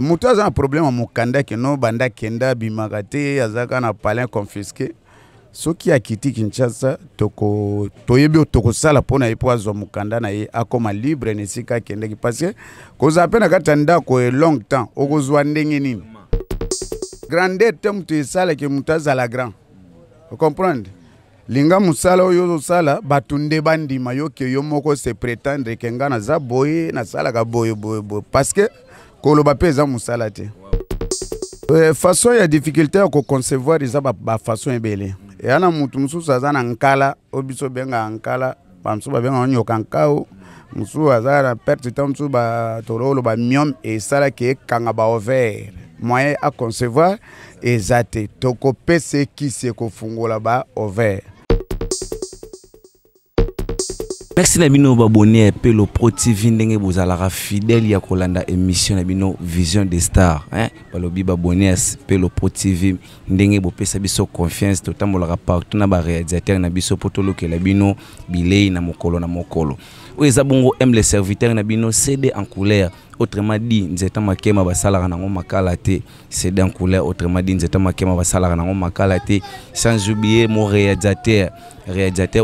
Mutu aza un problème à mukanda que no banda kenda bimakate azaka na palin confisqué. Ce qui a quitté Kinshasa toko toyebi toko sala pona ipo azo mukanda na ye akoma libre nesika kende ki parce que koza pena katanda ko long temps okozwa ndenge nini. Grandeur tem tu sala ke mutaza la grand. Vous comprenez? Linga musala oyo sala batunde bandi mayo ke yo moko se prétendre ke ngana za boye na sala ka boye parce que koloba peza musala te. Façon ya difficulté à concevoir isa ba façon ebele. Et ana mutu mususu azana nkala obiso benga nkala bamsu ba benga nyoka nkao musu azara perte temps musu ba torolo ba miom et sala ke kanga ba ouvert moyen à concevoir ezate toko pese ki se ko fungola ba ouvert. Merci Nabino Babone Pelo Pro TV ndenge bozalaka fidèle ya kolanda émission Nabino Vision des Stars hein balobi Babone Pelo Pro TV ndenge bopesa biso confiance totambolaka partout na ba réalisateur na biso potolo ke Nabino bilei na mokolo na mokolo. Oeza bongo aime les serviteurs Nabino CD en couleur autrement dit nzeta makema basalaka nango makala te CD en couleur autrement dit nzeta makema basalaka nango makala te sans oublier mon réalisateur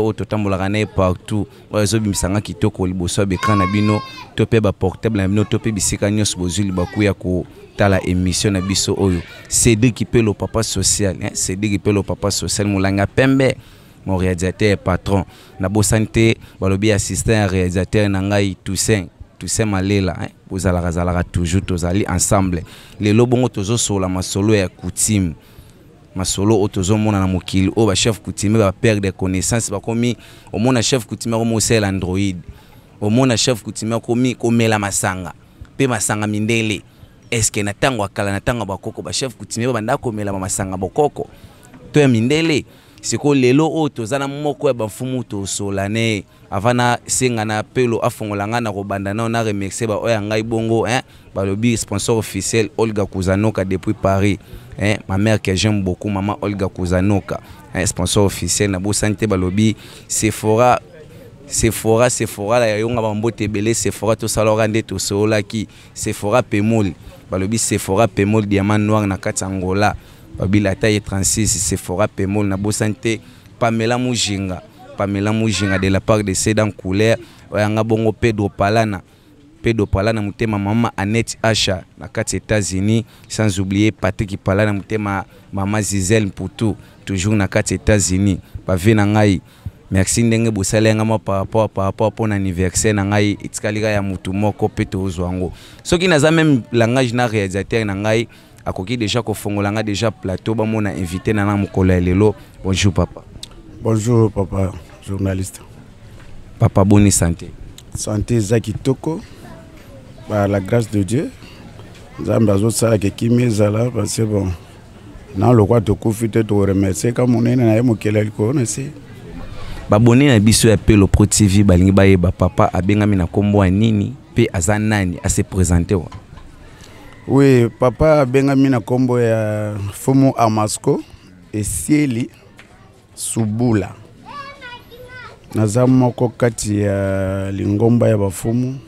au totambolaka na partout ozo bimisanga kitoko liboso bekran Nabino topé ba portable Nabino topé bisika nyos bozuli bakuya ko tala émission na biso oyo CD qui peut le papa social hein CD qui peut le papa social mulanga pembe mon réalisateur patron na bo santé balobi assistant réalisateur nangai Toussaint Malela hein bozalaka toujours tozali ensemble les lobongo tozo sola masolo ya coutume masolo otozo mona na mokili o ba chef coutume ba perdre des connaissances ba komi o mona chef coutume ko mosela Android o mona chef coutume komi komela masanga pe masanga mindele est-ce que na tango akala na tango bakoko ba chef coutume ba banda komela masanga bokoko to ya mindele siko lelo o tozana moko ya bafumu to solane avana senga na pelo afongolanga na kobanda na remercier ba oya ngai bongo hein balobi sponsor officiel Olga Kuzanoka depuis Paris hein ma mère que j'aime beaucoup maman Olga Kuzanoka hein sponsor officiel na bo santé balobi Sephora la yonga bambote belé Sephora to salora nde to solaki Sephora Pemol balobi Sephora Pemol diamant noir na Katsangola babila taille 36 Sephora Pemol na bo santé Pamela Mujinga de la part de Sedan Couleur oyanga bongo Pedro Palana mutema mama Annette Acha na kati États-Unis sans oublier Patrick Palana mutema mama Zizel Mputu toujours na kati États-Unis ba vena ngai merci ndenge bosalenga ma par rapport pour anniversaire na ngai itikalika ya mutu moko peto ozwango soki naza même langage na réalisateur na ngai akoki déjà ko fongolanga déjà plateau ba mona invité na mokolo ya lelo. Bonjour papa. Bonjour papa journaliste. Papa bonne santé. Santé Zaki Toko par la grâce de Dieu. Zambazo ça que kimezala parce que bon na le quoi to kufite to remercier comme on est na mokelo ko na si. Babone na biso ya Pelo Pro TV balingi baye ba papa abengami na kombo nini pe azanani a se présenter wa. Oui, papa bengami na kombo ya Fumu Amasco et Sieli Subula. Naza moko kati ya lingomba ya bafumu.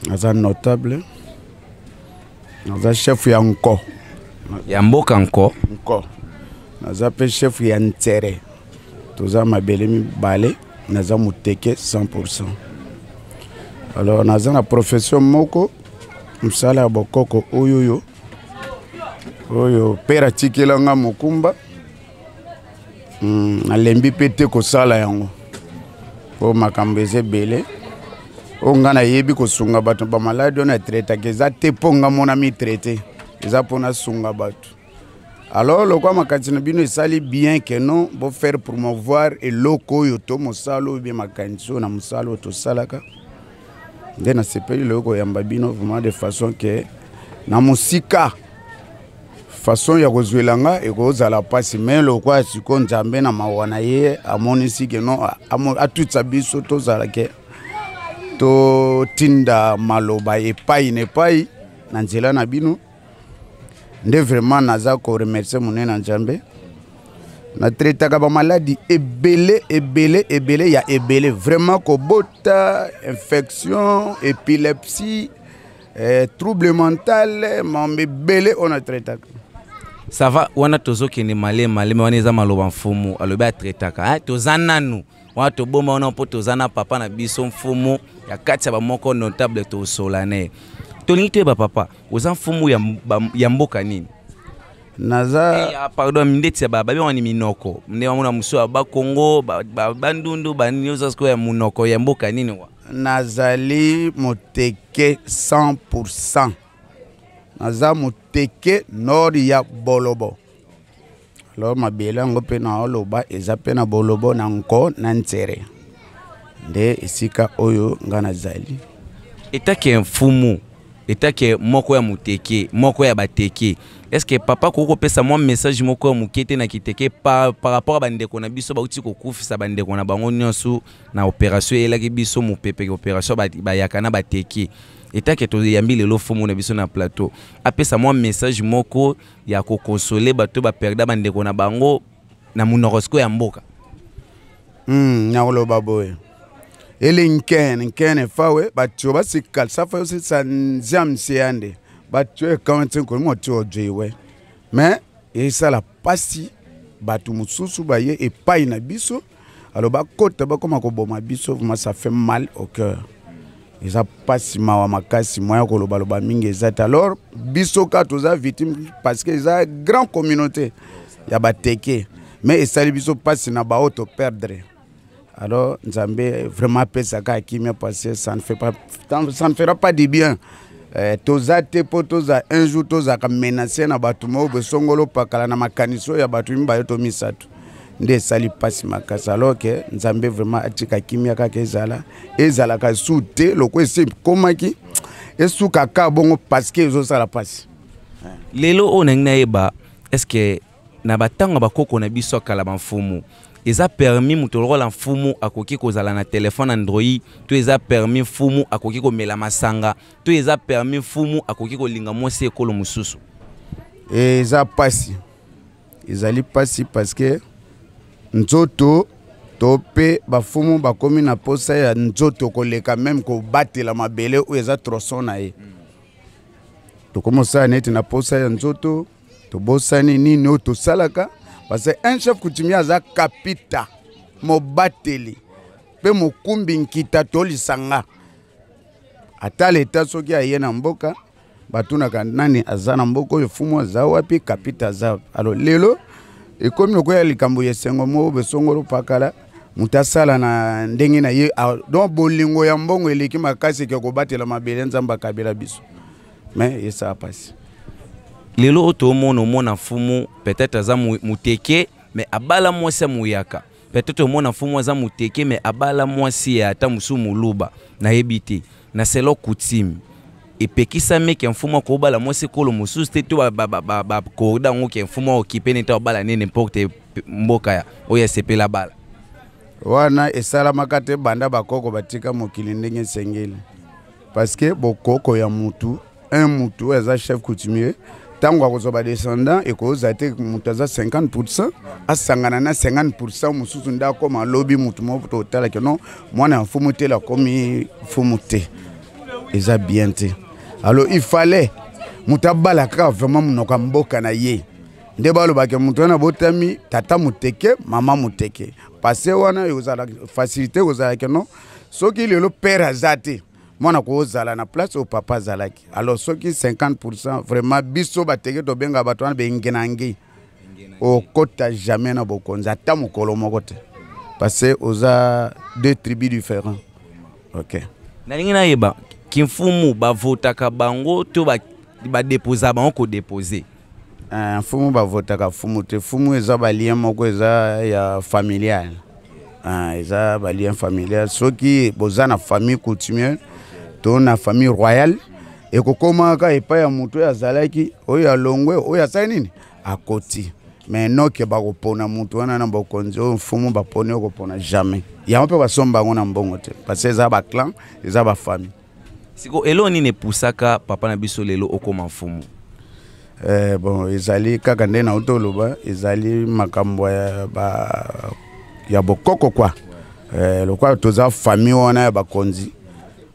Naza notable. Naza chef ya nko. Ya mboka nko. Nko. Naza pe chef ya ntere. Toza mabele mi bale. Naza muteke 100%. Alors naza na profession moko. Msala bokoko oyo pera tikilanga mokumba alembi pete ko sala yango po makambeze bele onga yebi ko sunga bato ba malade na traiter keza te ponga mona mi traiter eza pona sunga bato alors le quoi makati na bino esali bien que non bo faire promouvoir et loko yo to mosalo bi makanso na mosalo to salaka. Nde na sepeli loko yamba bino vraiment de façon que na musika façon ya kozwelanga e kozala pasi mais loko asiko nzambe na mawana ye amonisi que non a tout sa biso to zala ke to tinda maloba epai ne pai na nzela na bino nde vraiment naza ko remercier monena nzambe na traitaka ba maladie ebele ya ebele vraiment ko bota infection épilepsie trouble mental mambe belé on a traité. Ça va wana tozoki ni malema wana eza maloba mfumu alobi a traitaka tozana nu wana toboma wana po tozana papa na biso mfumu ya kati ya bamoko notable to solane tolingi te ba papa oza mfumu ya mboka nini naza pardon mindeti ya babi wani minoko mne wamuna muso ba Congo ba ndundu ba nyoza sko ya munoko ya mboka nini wa nazali moteke 100%. Naza moteke nord ya Bolobo. Alors mabela ngo pe na oloba eza pe na Bolobo na nko na ntsere. Nde esika oyo nga nazali. Etake mfumu, etake moko ya moteke, moko ya bateke. Est-ce que papa koko pesa moi message moko ya mukete na kiteke par rapport à bandeko na biso ba uti ko kufisa bandeko na bango nyonso na opération elaki biso mopepe opération ba yakana bateke. Etake to yambi lelo fumu na biso na plateau. Apesa moi message moko ya ko consoler bato ba perda bandeko na bango na munorosko ya mboka. Na oloba boye. Ele nkene fawe bato ba sikal sa fa yosi sa nzam siande. Bato quand ko mo to jewe. Mais ça la pasi bato mususu ba ye et pas na biso. Alors ba kota ba koma ko boma biso ça fait mal au cœur. Ils a pas si mawa makasi moya ko loba mingi ezata alors biso ka toza victime parce que ils a grande communauté ya bateke mais esali biso pas na ba auto perdre alors Nzambe vraiment pesa ka kimia parce que ça ne fera pas du bien toza te po toza un jour toza ka menacer na batu mo besongolo pakala na makaniso ya batu mba yoto misatu nde sali pasi makasa alors que Nzambe vraiment atika kimia kaka ezala ka soute loko ese komaki esuka ka bongo parce que ezo sala pasi lelo onengna eba est-ce que na batanga bakoko na biso kala mfumu eza permis mutolola mfumu akoki kozala na téléphone Android to eza permis mfumu akoki ko mela masanga to eza permis mfumu akoki ko linga mwasi ekolo mususu eza pasi ezali pasi parce que nzoto tope bafumu bakomi na posa ya nzoto koleka même ko batela mabele ou eza tronçon na ye to komosa neti na posa ya nzoto to bosani nini o to salaka parce que un chef coutumier aza kapita mo bateli pe mo kumbi nkita to lisanga ata leta soki aye na mboka batuna kanani azana mboko yo fumu aza wapi kapita aza alors lelo et comme nous voyons les Cambodgiens, Sengomo, Besongolo, Pakala, Mutasala, na ndenge na ye, donc bolingo ya mbongo eleki makasi ke ko batela mabele nzamba kabela biso. Mais ça a passé. Lelo otomono mona fumu peut-être aza muteke mais abala mwasi muyaka. Peut-être mona fumu aza muteke mais abala mwasi ya ata musu muluba na yebite na selo coutume. Et pekisa meke mfumo ko bala mwasi kolo mususu te to ba ko da ngo ke mfumo okipene ta bala ne n'importe mboka ya oya sepela bala wana esala makate banda bakoko batika mokili ndenge sengeli parce que bokoko ya mutu un mutu eza chef coutumier tango akozoba descendant et ko zate mutu za 50% asangana na 50% mususu ndako ma lobby mutu mo to tala ke non mwana mfumu te la komi mfumu te eza bien te. Alors il fallait mutabala ka vraiment munoka mboka na ye nde balo ba ke mutu na botami tata muteke mama muteke parce wana yozala facilité ozala ke non soki lelo père azate mwana ko ozala na place au papa zalaki alors soki 50% vraiment biso bateke to benga bato na bengenangi o kota jamais na bokonza ta mukolo moko te parce oza deux tribus différents. OK na lingina yeba kimfumu bavotaka bango to ba déposer bango ko déposer fumu bavotaka fumu te fumu eza ba lien moko eza ya familial eza ba lien familial soki bozana famille coutumière to na famille royale et kokoma ka epa ya mutu ya zalaki oya longwe oya sa nini akoti mais non ke ba kopona mutu wana na bokonzi o fumu ba pone ko pona jamais ya mpe basomba ngo na mbongo te parce que eza ba clan eza ba famille. Siko eloni ne pusaka papa na biso lelo okoma mfumu bon ezali kaka nde na utoloba ezali makambo ya bokoko kwa lokwa toza famille wana ya bakonzi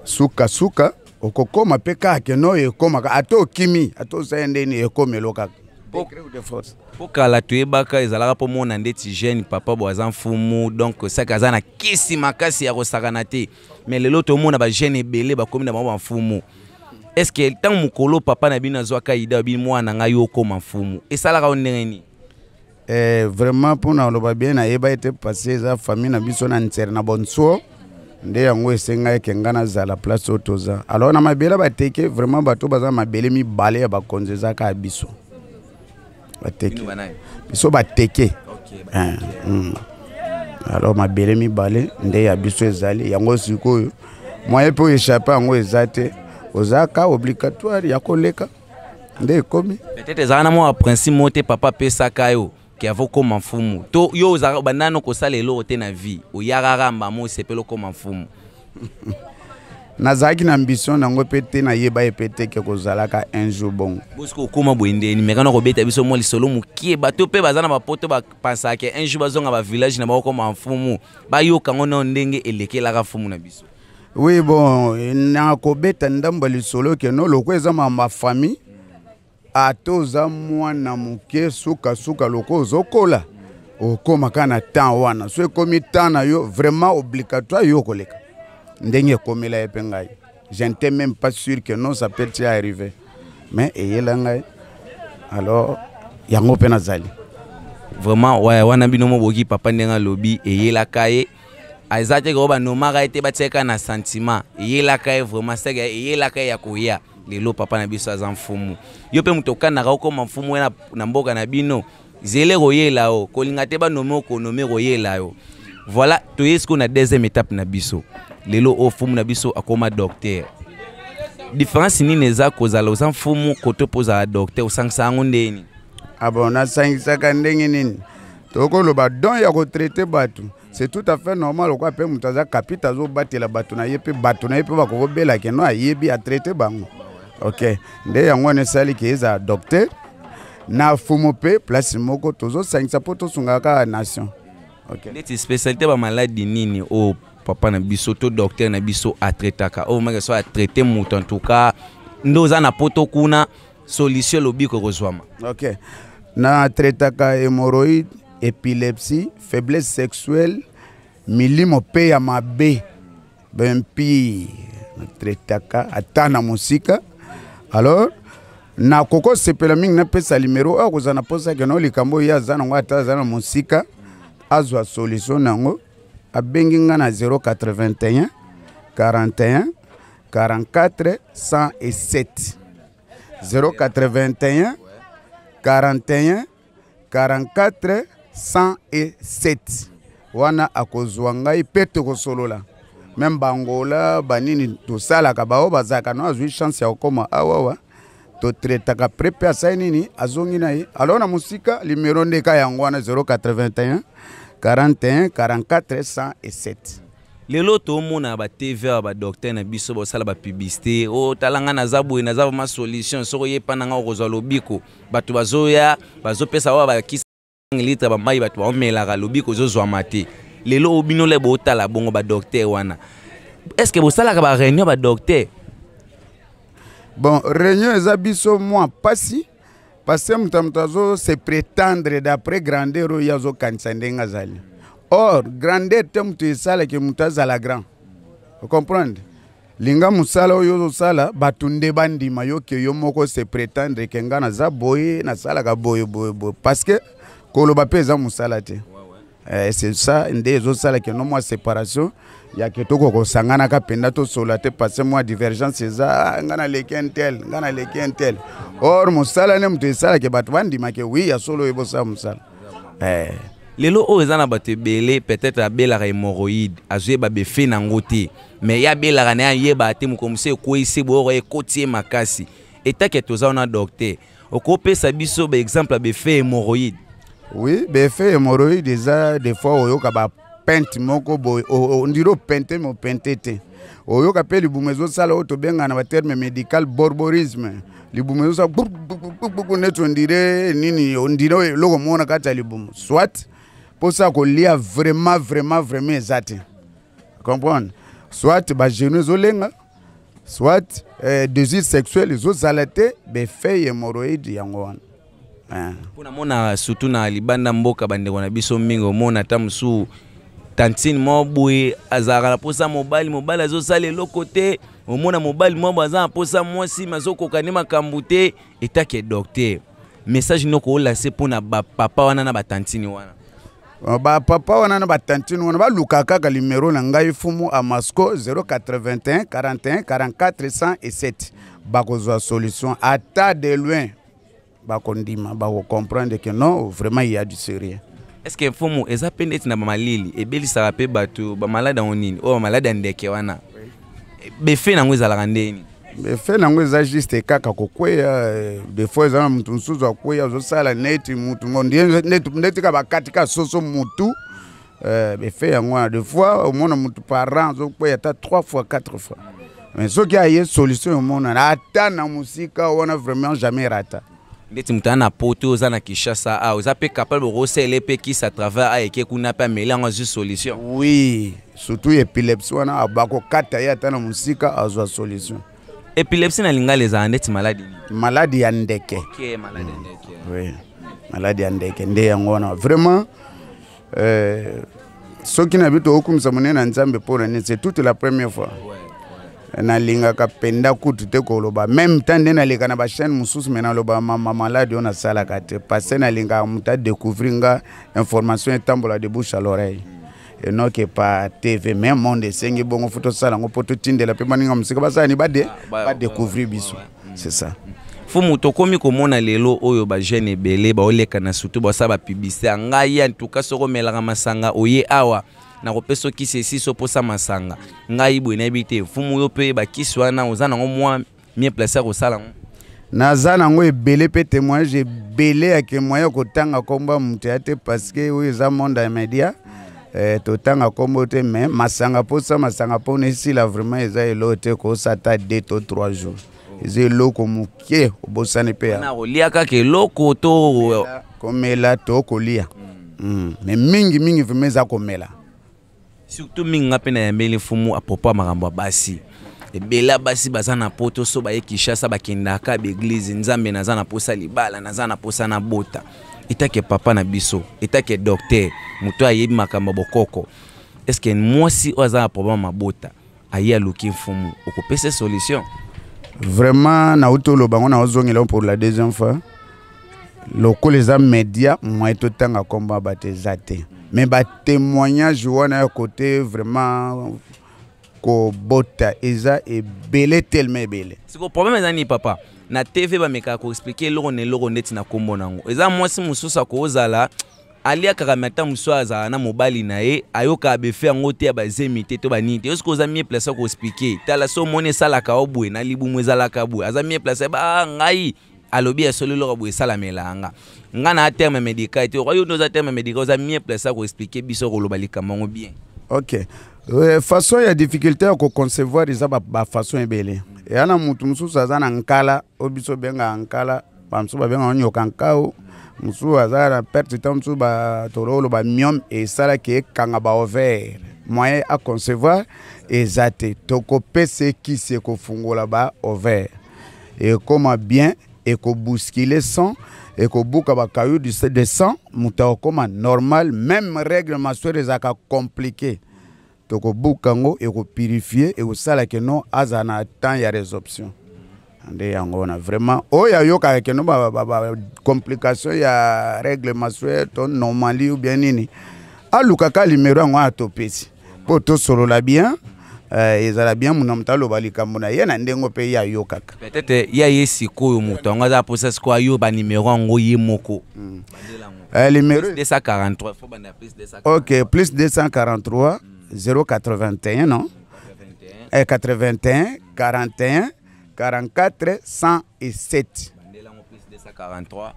suka okokoma pe kaka no ekoma ato kimi ato sayendeni ekomelo kaka décret de force pokala toyebaka ezalaka mpo mona ndeti jeune papa bo aza mfumu donc saka aza na kisi makasi ya kosakana te mais lelo tomona bajeune ebele bakomi na bango bamfumu est ce que ntango mokolo papa na bino azwaka ida bino mwana ngai okoma mfumu esalaka o ndenge nini vraiment mpona oloba bien nayeba ete passé eza famille na biso na ntsere na bonsuo nde yango esenga eke nga nazala place oyo toza alors na mabele bateke vraiment bato baza mabele mibale ya bakonzi ezaka ya biso bateke biso bateke alors mabele mibale nde ya biso ezali yango sikoyo moyen mpe oyo échappe yango eza te ozaka obligatoire ya koleka nde ekomi peut-être ezala na mwa principe mo te papa apesaka yo ke avokoma mfumu to yo ozala bandano kosala eloko te na vie oyakaka mbamo osepela okoma mfumu nazalaki na ambition nango mpe te nayeba ye mpe te ke kozalaka un jour bongo bosiko okóma boyendeni mekana kobeta biso mwa lisolo mokie bato mpe baza na bapoto bapansaka un jour bazonga bavillage na bakokoma mfumu bayoka ngo na ndenge elekelaka mfumu na biso. Oui, bon, na kobeta ndamba lisolo ke no loko eza ma famille atoza mwana moke suka loko ozokola okoma kana temps wana so ekomi temps na yo vraiment obligatoire yo koleka ndenge ekomela ye mpe ngai je n'étais même pas sûr que non ça peut y arriver mais eyela ngai alors yango mpe nazali vraiment wana bino moboki papa ndenge alobi eyelaka ye aizate ko banomaka ete batiaka na sentiment eyelaka ye vraiment seka eyelaka ye ya koya lelo papa na biso aza mfumu yo mpe moto okanaka okoma mfumu na mboka na bino zele koyela yo kolinga te banome okonome koyela yo voilà toye siko na deuxième étape na biso lelo ofumu na biso akoma docteur différence nini eza kozala oza mfumu koto poza docteur osangisa yango ndeni bon nasangisaka ndenge nini tokoloba don ya kotraite bato c'est tout à fait normal quoi pe mutu aza kapita azobatela bato na ye mpe bato na ye mpe bakokobelaka no ayebi atraite bango ok nde yango wana esali ke eza docteur na fumu mpe place moko tozosangisa mpo tosungaka nation ok ndeti spécialité bamaladi nini o papa na biso to docteur na biso atraitaka o maka so atraite mutu en tout cas ndo oza na poto kuna solution lobiko kozwama ok na traitaka hémorroïde épilepsie faiblesse sexuelle milimo pe ya mabe bempi na traitaka ata na musika alors na koko sepela mingi na pesa numéro akozana posa ke no likambo ya zana ngo ata zana musika azwa solution nango abengi nga na 081 41 44 107 081 41 44 107 wana akozwa ngai pe tokosolola même bangola banini tosalaka bao bazaka no azwi chance ya kokoma awawa totretaka prepe asai nini azongi na ye alors na musika numéro ndeka yango wana 081 41 44 107 lelo tomona ba TV ba docteur na biso bosala ba publicité o talanga na zabu na zabu ma solution soko yepa nanga okozwa lobiko bato bazoya bazopesa wa ba kisa litre ba mai bato baomelaka lobiko zozwa mate lelo obino le botala bongo ba docteur wana est-ce que bosalaka ba réunion ba docteur bon réunion eza biso moi pasi parce que mutamtazo se prétendre d'après grandeur yazo kanisa ndenga zali or grandeur te mutu esala ke mutu azala grand vous comprenez linga musala oyo sala batunde bandima yo ke yo moko se prétendre ke nga naza boye nasalaka boye parce que koloba pe eza musala te c'est ça nde ezosala ke no mwa séparation ya ke toko kosangana ka penda to sola te parce moi divergence eza ngana leki entel or musala ne mutu esala ke bato bandima ke oui ya solo ebosa musala lelo o eza na bato ebele peut-être abelaka hémorroïde azwi ba befe nango te mais ya belaka na yeba te mokomisi ekweyisi boyoko ekoti ye makasi etake toza wana docteur okopesa biso ba exemple ya befe hémorroïde oui befe hémorroïde eza des fois oyoka ba pente moko boye ondiro pente mo pente te oyoka pe libumu ezosala oyo tobenga na baterme médical borborisme libumu ezosala neti ondire nini ondire eloko mona kati ya libumu soit pour ça qu'on lia vraiment eza te comprendre soit ba genou ezolenga soit désir sexuel ezozala te befei hémorroïde yango wana. Pona mona surtout na libanda mboka bandeko na biso mingi omona ta musu tantine mo boye azara na posa mobali azosala eloko te omona mobali mo baza na posa mwasi mazokoka ne makambo te etake docteur message noko olase pona ba papa wana na batantini wana. Ba papa wana na batantini wana baluka kaka numéro na ngai fumu a Masco 081 41 44 107 bakozwa solution ata de loin bakondima bako comprendre que non vraiment il y a du sérieux. Est-ce que fumu eza pendeti na malili ebelisaka pe bato ba malade onini o malade ndeke wana befe nango ezalaka ndeni? Befe nango eza juste kaka kokweya des fois eza mutu mususu akweya azosala neti mutu neti ka bakati ka soso mutu befe yango wana des fois omona mutu par an azokweya ata 3 fois 4 fois mais soki aye solution omona ata na musika wana vraiment jamais rata. Ndeti mutana poto oza na Kinshasa a oza pe capable rosele pe qui à travers a eke kuna pe melango zu solution. Oui, surtout épilepsie wana abako kata ya ata na musika azwa solution. Épilepsie na lingala eza ndeti maladie. Maladie ya ndeke. OK, maladie ya ndeke. Oui. Maladie ya ndeke nde yango wana vraiment soki na bito okumisa monena nzambe pona ne c'est toute la première fois. Na linga ka penda kutu te koloba même tande na leka na ba chaîne mususu mena loba mama malade on a sala kate passer na linga muta découvrir nga information etambola de bouche à l'oreille et non que pas TV même monde sengi bongo photo sala ngo poto tindela pe maninga musika basala ni ba découvrir biso c'est ça. Fumu tokomi komona lelo oyo ba jeune ebele ba oleka na surtout ba sa ba publicité ngai en tout cas soko melaka masanga oye awa na kopeso kisi esiso posa masanga ngai boye na bite fumu yo pe ba kisi wana ozana ngo mwa mie placer ko sala ngo nazana ngo ebele pe témoignage ebele ake moya kotanga komba mutu ate parce que oyo eza monde ya média totanga kombo te mais masanga posa masanga pona esila vraiment eza elo te ko sata 2 to 3 jours eza eloko moke obosani pe na kolia kaka eloko to komela to kolia mais mingi vraiment eza komela. Surtout minga pe na yambeli fumu apopo makambo basi ebela basi bazana poto so baye Kinshasa bakendaka be église nzambe nazana posa libala nazana posa na bota itake papa na biso itake docteur muto ayebi makambo bokoko est-ce que mwasi oza problème mabota aye aluki fumu okopesa solution vraiment na utolo bango na ozongela pour la deuxième fois loko les médias moi totanga komba batezate mais ba témoignage wana ya côté vraiment ko bota eza ebele tellement ebele. C'est ko problème ezani papa na TV ba meka ko expliquer loko ne loko neti na kombo nango eza mwasi mususa ko ozala alia kaka mata musoaza na mobali na ye ayoka befe yango te ya bazemite to banini te esko oza mie place ko expliquer tala so mone sala ka obwe na libu mwezala ka bwe aza mie place ba ngai alobi ya solelo ka bwe sala melanga ngana terme médical te oyo nos terme médical za mie place ko expliquer biso ko loba likambo bien. OK. Façon ya difficulté ko concevoir isa ba façon ebele e ana mutu mususu azana nkala obiso benga nkala bamsu ba benga onyo kankao musu azara perte tamsu ba torolo ba myom e sala ke kanga ba ovaire moyen à concevoir ezate toko pese qui se ko fungola ba ovaire et comment bien et ko bousculer sang et ko buka ba caillou de sang muta comme normal même règle menstruelle ezaka compliqué toko bukango et ko purifier et ko sala que non azana temps ya résorption ande yango na vraiment oya yoka ke no ba complication ya règle menstruelle ton normali ou bien nini aluka ka numéro yango atopesi po to solo la bien ezala bien munamtalo balikambo na ye na ndengo pe ya yoka peut-être ya yesiko muto ngaza posa siko ayo ba numéro ngo ye moko numéro 243 faut bana plus 243. OK, plus 243 081 non 81 41 44 107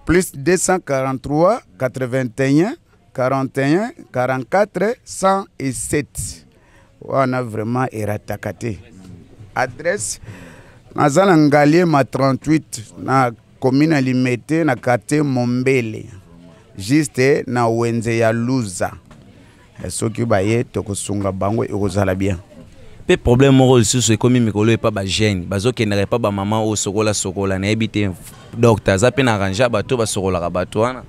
plus 243 81 41 44 107 on a vraiment eratakate adresse nazana ngalier ma 38 na commune Limete na quartier Mombele juste na wenze ya Luza soki baye tokosunga bango ekozala bien. pe problème moko lisusu ekomi mikolo epa bagene bazokendaka epa bamama oyo sokola nayebi te docteur aza mpe na arrange bato basokolaka bato wana.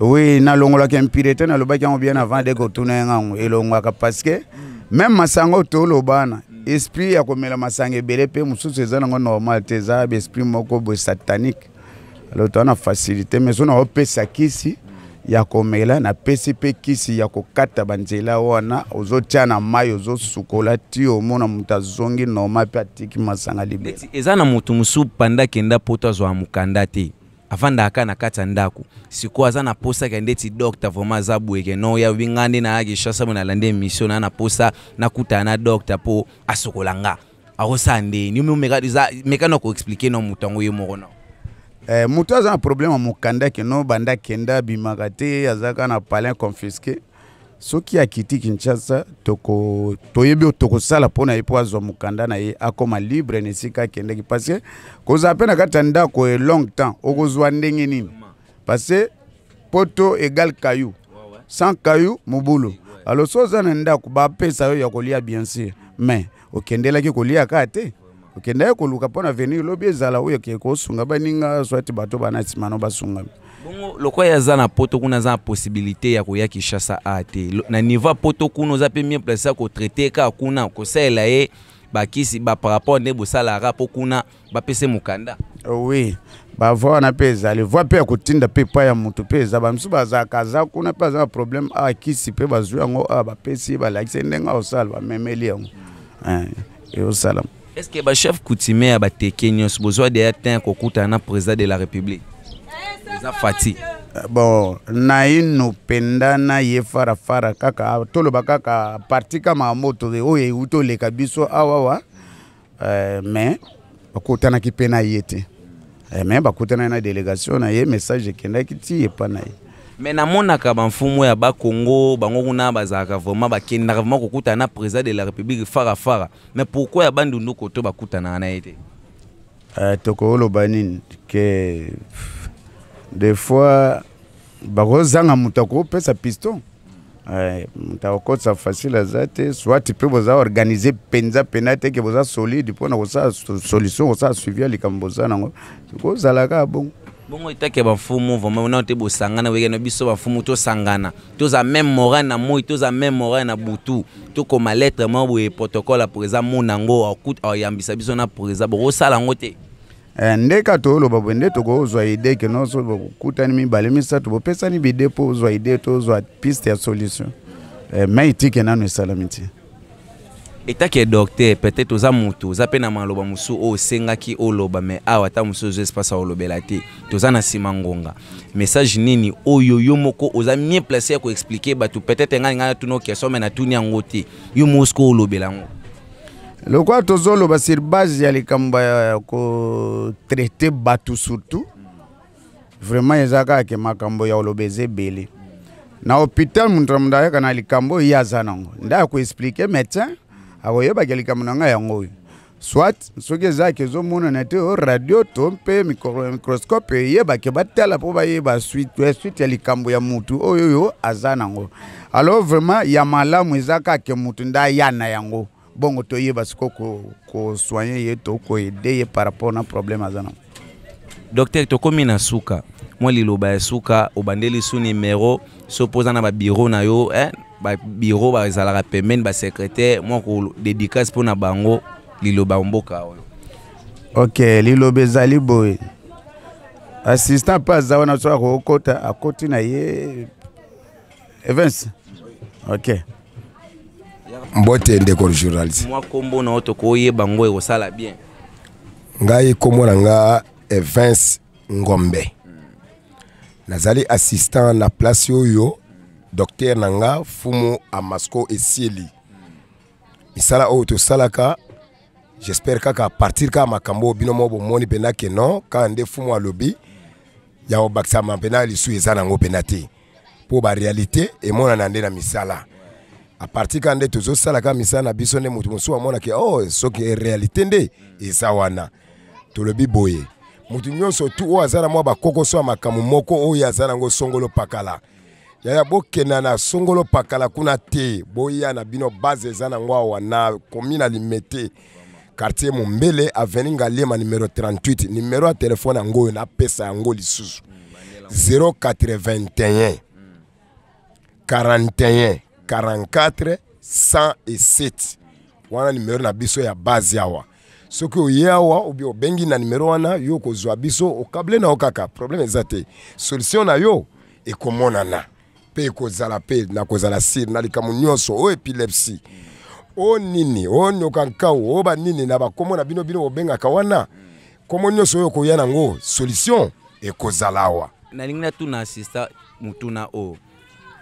Oui, nalongolaka impurité nalobaki yango bien avant de kotuna yango elongwaka parce que même masango tolobana esprit ya komela masanga ebele mpe mosusu eza nango normal te eza esprit moko boye satanique. Alors tona facilité mais so na opesa kisi ya komela na pesi mpe kisi ya kokata banzela wana ozotia na mai ozosukola ti omona moto azongi normal mpe atiki masanga libela. Eza na motu mosusu panda kenda poto azwa mokanda te avandaka na kati ya ndako sikoyo aza na posa ke ndeti docteur vraiment aza bweke no ya wingande na yaki shasa mona lande mission na posa na kuta na docteur po asokolanga akosande ni mekano ko expliquer no mutango ye moko no. Moto aza na problème mokanda ke no banda kenda bimaka te azaka na palin confisqué soki akiti Kinshasa toyebi tokosala mpona ye po azwa mokanda na ye akoma libre na esika akendeki parce que kozala mpe na kati ya ndako e long temps okozwa ndenge nini parce que poto égal caillou sans caillou mobulu. Alors so oza na ndako bapesa yo ya kolia bien sûr mais okendelaki kolia kaka te okendaki koluka mpona venir lobi ezala oyo kosunga baninga swati bato bana nsima no basungami. Bongo lokwa ya za na poto kuna za possibilité ya koya Kinshasa ate na niveau poto kuna za pe mieux place ko traiter ka kuna ko sela ye bakisi ba par rapport ne bosala rapo kuna ba pese mukanda. Oui ba voix na pesa le voix pe kotinda pe pa ya mutu pesa ba msu baza kaza kuna pa za problème a kisi pe bazu yango a ba pesi ba like ndenga osala ba memeli yango et osala. Est-ce que ba chef coutumier ba tekenyos besoin de atteindre kokuta na président de la République? Fati. Bon, na ino pendana ye fara kaka toloba kaka parti kama moto oye uto le kabiso awawa mais bakutana kipena yete mais bakutana na délégation na ye message kenda kiti epa na ye. Mais na mona ka banfumu ya ba Congo bango kuna bazaka vraiment bakenda vraiment kokuta na président de la République fara mais pourquoi ya bandundu koto bakutana na yete? Toko loba nini que des fois bakozanga mutako pesa piston mutako ça facile azate soit tu peux vous organiser penza penate que vous solide pour na ça solution ça suivi likamboza nango ko zalaka bon itake bafumu vraiment na te bosangana wekeno biso bafumu to sangana to za même moral na moi to za même moral na butu to comme lettre mo boye protocole pour exemple monango akut ayambisa biso na pour exemple bo sala ngote. Ndeka toloba bwende tokozwa ide ke no so kutani mibale misatu bopesani bide po ozwa ide to ozwa piste ya solution mais itike nanu esalamiti etake docteur peut-être oza mutu oza pe na maloba musu o sengaki oloba mais awa ta musu zo espace olobela te toza na simangonga message nini oyo yo moko oza mieux placé ko expliquer batu peut-être ngana tuno question mais na tuni yangote yo musko olobela ngo. Le quoi tozolo ba sur base ya likamba ko traiter batu surtout vraiment ezaka ke makambo ya olobeze bele na hôpital mundramda ya kana likambo ya zanango nda ko expliquer médecin akoyeba ke likambo nanga yango soit soki ezake zo mona na te radio to mpe microscope yeba ke batala po ba yeba suite ya likambo ya mutu oyo azanango. Alors vraiment ya malamu ezaka ke mutu nda yana yango bongo to yeba siko ko soigner ye to ko aider ye par rapport na problème azana. Docteur to komi na suka moi liloba ya suka obandeli su numéro so posa na ba bureau na yo ba bureau ba zalaka pembeni ba secrétaire moi ko dédicace pour na bango liloba mboka oyo. OK liloba ezali boy assistant pas zawana so ko kota akoti na ye Evans. OK mbote ndeko journaliste moi kombo na oto ko yeba ngo e sala bien ngai kombo na nga Evans Ngombe nazali assistant na place oyo docteur nanga fumu Amasco Esieli misala oyo to salaka j'espère kaka partir ka makambo binomo bo moni penake non ka nde fumu alobi ya obaksa mampena lisu ezana ngo penate po ba réalité et mona nande na misala à partir quand de tous ça la camisa na biso ne mutu musu amona ke oh soki réalité nde eza wana to le biboye mutu nyonso tu o azana mwa ba kokoso makamu moko o ya azana ngo songolo pakala yaya bokena na songolo pakala kuna te boya na bino base zana ngwa wana commune Limete quartier Mombele avenue Ngalema numéro 38 numéro à téléphone ngo na pesa ngo lisusu 081 41 44 107 wana numéro na biso ya base yawa soki oyewa obi obengi na numéro wana yo kozwa biso okable na okaka problème ezate solution na yo ekomonana pe kozala pe na kozala sir na likamu nyonso o epilepsie o nini o nyokankau o ba nini na bakomo na bino obenga kawana komo nyonso yo koyana ngo solution ekozalawa na lingna tu na assista mutuna o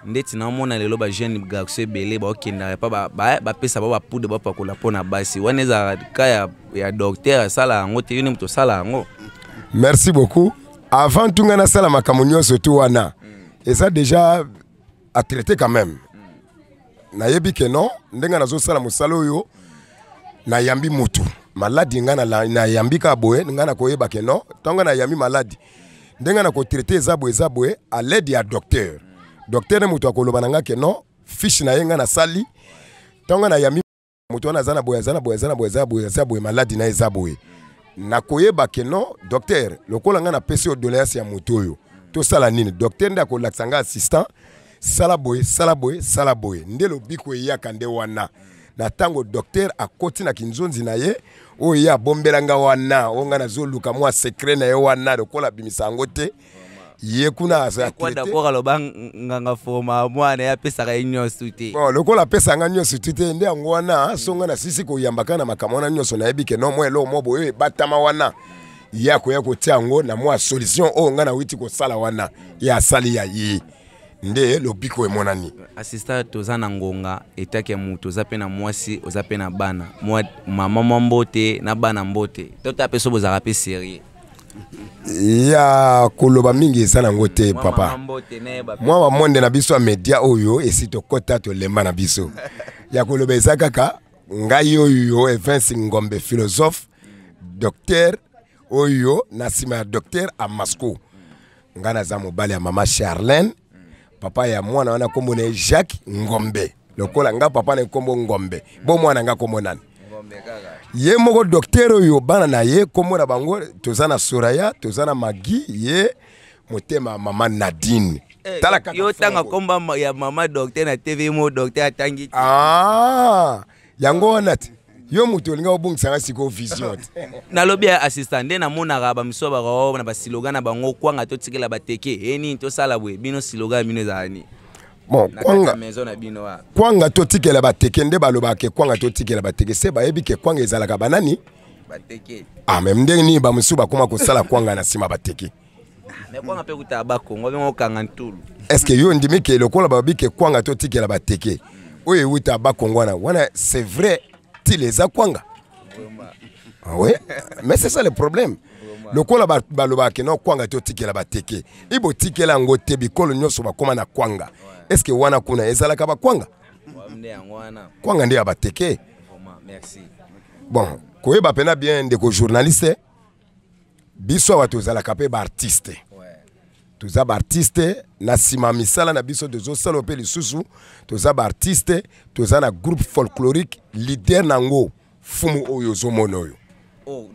ndeti na mona lelo ba jeune garçon belé ba okenda pa ba pesa ba poudre ba pakola pona basi waneza ka ya docteur sala ngote yone mto sala ngo. Merci beaucoup. Avant tout ngana sala makamunyo surtout wana et ça déjà a traité quand même na yebi ke non ndenga nazo sala musalo yo na yambi mutu maladi ngana na yambi ka boye ngana koyeba ke non tonga na yambi maladi ndenga na ko traiter ezabwe à l'aide ya docteur. Docteur mutu akoloba nanga ke non fiche na yenga na sali tonga na yami mutu wana zana boye maladi na ezabwe na koyeba ke non docteur lokola nga na pesi o doléance ya mutu oyo to sala nini docteur nda ko laksanga assistant sala boye ndelo biko ya kande wana na tango docteur akoti na kinzonzi na ye o ya bombelanga wana onga na zoluka mwa secret na ye wana lokola bimisango te ye kuna asa kwa d'accord aloba nganga forma mwana ya pesa ka nyonso te bon lokola pesa nga nyonso te nde yango wana songa na sisi ko yambaka na makamona nyonso na yebike no mo elo mo boye batama wana ya ko tiango na mwa solution o nga na witi ko sala wana ya sali ya yi nde lobiko emonani assistant tozana ngonga etake mutu zapena mwasi ozapena bana mama mbote na bana mbote tota peso bozaka pe sérieux ya koloba mingi sana ngote papa mwa monde na biso media oyo esito kota to lemba na biso ya koloba ezakaka ngai oyo Evans Ngombe philosophe docteur oyo na sima ya docteur a Moscou ngana za mobali ya mama Charlène papa ya mwana wana kombo na Jacques Ngombe lokola nga papa na kombo Ngombe bo mwana nga kombo nani ye moko docteur oyo bana na ye kombo na bango tozana Soraya tozana Magi ye motema mama Nadine tala yo tanga komba ya mama docteur na TV mo docteur atangi yango wana yo mutu olinga obungisa siko vision na lobby assistant nde na mona ga ba miso ba ga na ba slogan na bango kwanga to tikela bateke eni to sala bwe bino slogan bino zani bon kwanga maison na bino wa kwanga to tikela bateke nde baloba ke kwanga to tikela bateke se ba yebi ke kwanga ezalaka banani bateke même ndenge ni ba musu ba koma ko sala kwanga na sima bateke mais kwanga pe kuta ba Kongo bengo kanga ntulu est-ce que yo ndimi ke lokola ba bi ke kwanga to tikela bateke oye wuta ba Kongo wana c'est vrai les akwanga ah ouais mais c'est ça le problème lokola baloba ke no kwanga to tikela bateke ibo tikela ngote bikolo nyoso bakoma na kwanga est-ce que wana kuna ezalaka ba kwanga kwanga nde abateke merci bon koyeba pena bien de ko journaliste biso wa tozalaka pe ba artiste toza ba artiste na sima misala na biso dozo salope lisusu toza ba artiste toza na groupe folklorique leader nango fumu oyo zomono oyo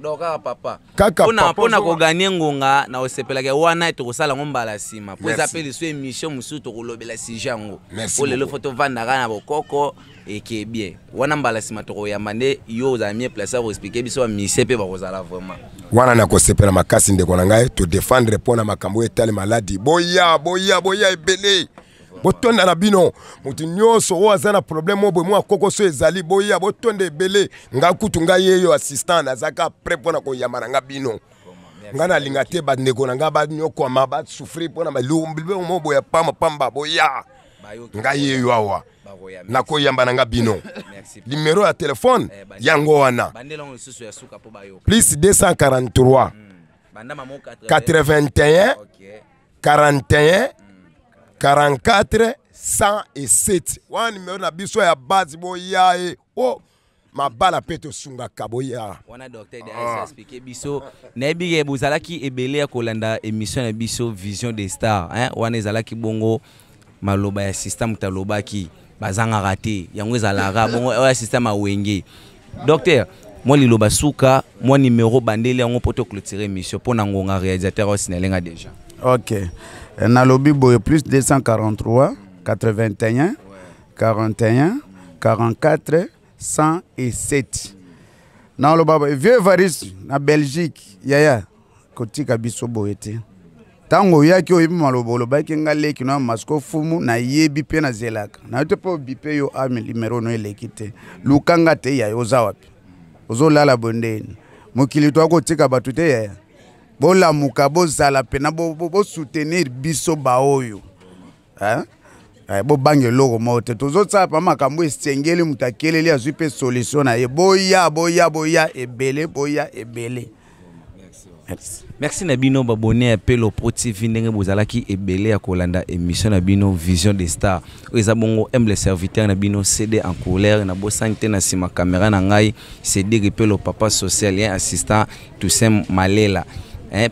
donc papa kaka pona ko gagner ngonga na osepelaka wana to kosala ngombala sima po zapeli so émission musu to kolobela sijango po lelo photo vandaka na bokoko eke bien wana mbala sima to koyamba nde yo za mie place ko expliquer biso ba mise pe ba kozala vraiment wana na kosepela makasi ndeko na ngai to défendre pona makambo etale maladi boya ebele botonda na bino mutu nyonso o azana problème mo boy mo akoko so ezali boya botonda ebele nga kutu nga yeyo assistant azaka prêt pona ko yamana nga bino nga na linga te ba ndeko na nga ba nyoko ma ba souffrir pona malumbi mo boya pamba boya nga yeyo awa na ko yambana nga bino numéro ya téléphone yango wana plus 243 81 41 44 107 wana numéro na biso ya base boya mabala peto sunga kaboya wana docteur de Aïssa expliquer biso na bige bozalaki ebele ya kolanda émission na biso Vision des Stars wana ezalaki bongo maloba ya système talobaki bazanga raté yango ezalaka bongo ya système awenge docteur moi liloba suka moi numéro bandeli yango poto clôturer émission pona ngonga réalisateur aussi nalenga déjà OK na lobby boy plus 243 81 41 44 107 na loba vieux varis na Belgique yaya kotika biso boyete tango yaki oyibi malobo lobaki ngaleki na masko fumu na yebi pe na zelaka na yote po bipe yo ame numero no elekite lukanga te ya yoza wapi ozolala bondeni mokili to akotika batu te ya bola muka bozala pe na bo soutenir biso baoyo hein bo bange logo mote tozotsapa makambo esengeli mutakeleli azwi pe solution na ye boya ebele boya ebele. Merci Nabino babone appel Pro TV ndenge bozalaki ebele ya kolanda émission Nabino Vision des Stars. Eza bongo aime les serviteurs Nabino CD en couleur na bo santé na sima caméra na ngai CD repelo papa social et assistant Toussaint Malela.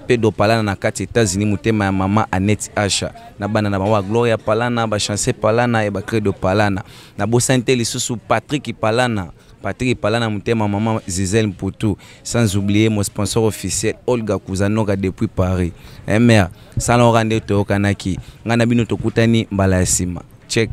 Pedo palana na kati États-Unis mutema ya mama Annette Asha na bana na mama Gloria palana ba chance palana e ba credo palana na bo santé lisusu Patrick palana mutema maman Zizel Mputu sans oublier mon sponsor officiel Olga Kuzanoga depuis Paris mère salon rande to kanaki ngana bino tokutani mbala ya sima check